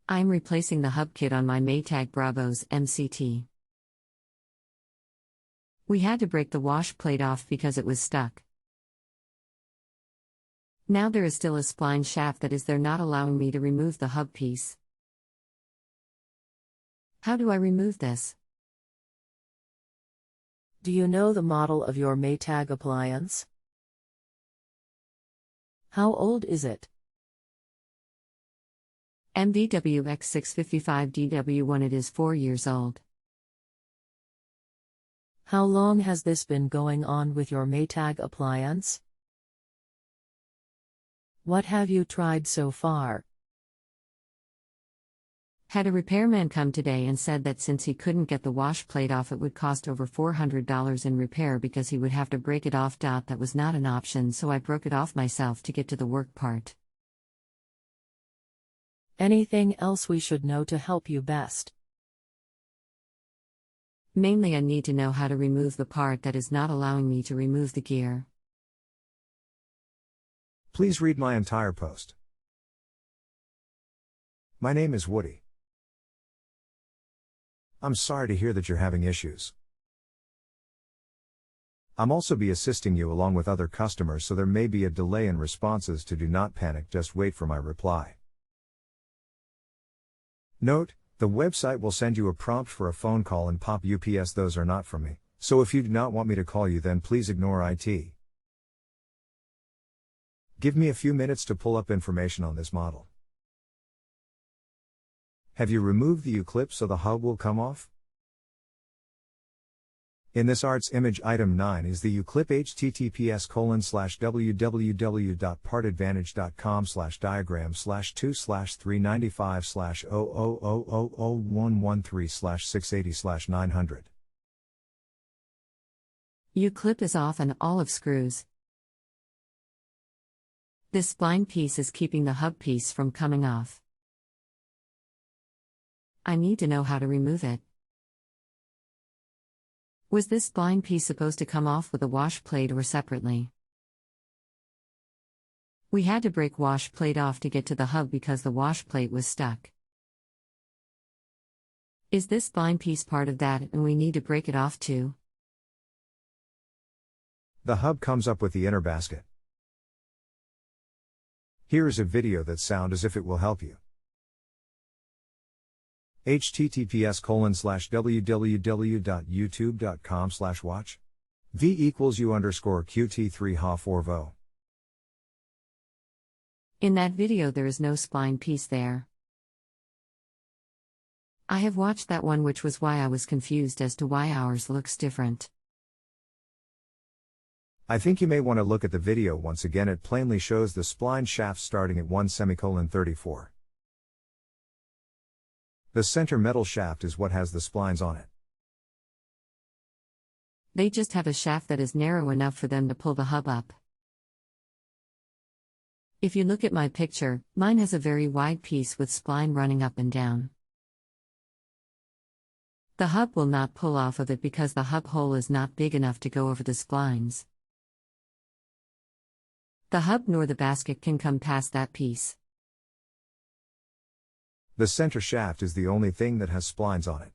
I'm replacing the hub kit on my Maytag Bravo's MCT. We had to break the wash plate off because it was stuck. Now there is still a spline shaft that is there, not allowing me to remove the hub piece. How do I remove this? Do you know the model of your Maytag appliance? How old is it? MVWX655DW1. It is 4 years old. How long has this been going on with your Maytag appliance? What have you tried so far? Had a repairman come today and said that since he couldn't get the wash plate off, it would cost over $400 in repair because he would have to break it off. That was not an option, so I broke it off myself to get to the work part. Anything else we should know to help you best? Mainly, I need to know how to remove the part that is not allowing me to remove the gear. Please read my entire post. My name is Woody. I'm sorry to hear that you're having issues. I'm also be assisting you along with other customers, so there may be a delay in responses. Do not panic, just wait for my reply. Note, the website will send you a prompt for a phone call and pop UPS. Those are not from me, so if you do not want me to call you, then please ignore IT. Give me a few minutes to pull up information on this model. Have you removed the U-clip so the hub will come off? In this arts image, item 9 is the U-clip. https://www.partadvantage.com/diagram/2/395/0000113/680/900. U-clip is off and all of screws. This spline piece is keeping the hub piece from coming off. I need to know how to remove it. Was this spline piece supposed to come off with a wash plate or separately? We had to break wash plate off to get to the hub because the wash plate was stuck. Is this spline piece part of that and we need to break it off too? The hub comes up with the inner basket. Here is a video that sounds as if it will help you. https://www.youtube.com/watch v=u_qt3ha4vo. In that video there is no spline piece there. I have watched that one, which was why I was confused as to why ours looks different. I think you may want to look at the video once again. It plainly shows the spline shaft starting at 1:34. The center metal shaft is what has the splines on it. They just have a shaft that is narrow enough for them to pull the hub up. If you look at my picture, mine has a very wide piece with spline running up and down. The hub will not pull off of it because the hub hole is not big enough to go over the splines. The hub nor the basket can come past that piece. The center shaft is the only thing that has splines on it.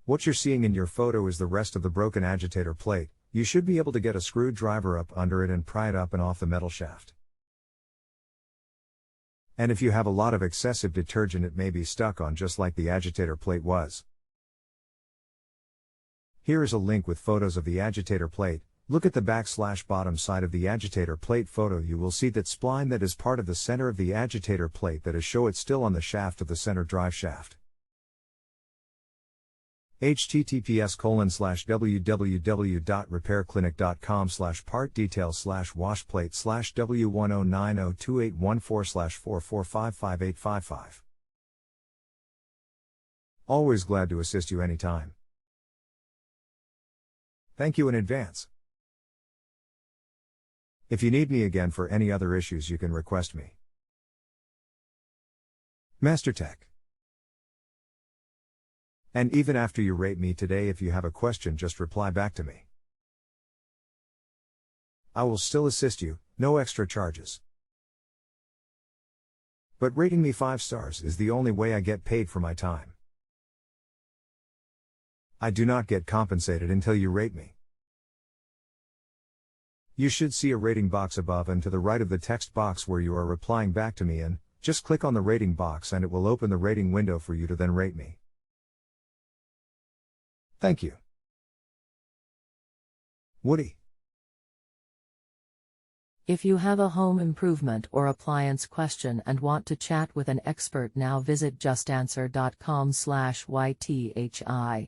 What you're seeing in your photo is the rest of the broken agitator plate. You should be able to get a screwdriver up under it and pry it up and off the metal shaft. And if you have a lot of excessive detergent, it may be stuck on, just like the agitator plate was. Here is a link with photos of the agitator plate. Look at the /bottom side of the agitator plate photo. You will see that spline that is part of the center of the agitator plate that is show it still on the shaft of the center drive shaft. https://www.repairclinic.com/part-details/washplate/W109028114/44558555. Always glad to assist you anytime. Thank you in advance. If you need me again for any other issues, you can request me. MasterTech. And even after you rate me today, if you have a question, just reply back to me. I will still assist you, no extra charges. But rating me 5 stars is the only way I get paid for my time. I do not get compensated until you rate me. You should see a rating box above and to the right of the text box where you are replying back to me, and just click on the rating box and it will open the rating window for you to then rate me. Thank you. Woody. If you have a home improvement or appliance question and want to chat with an expert now, visit justanswer.com/YTHI.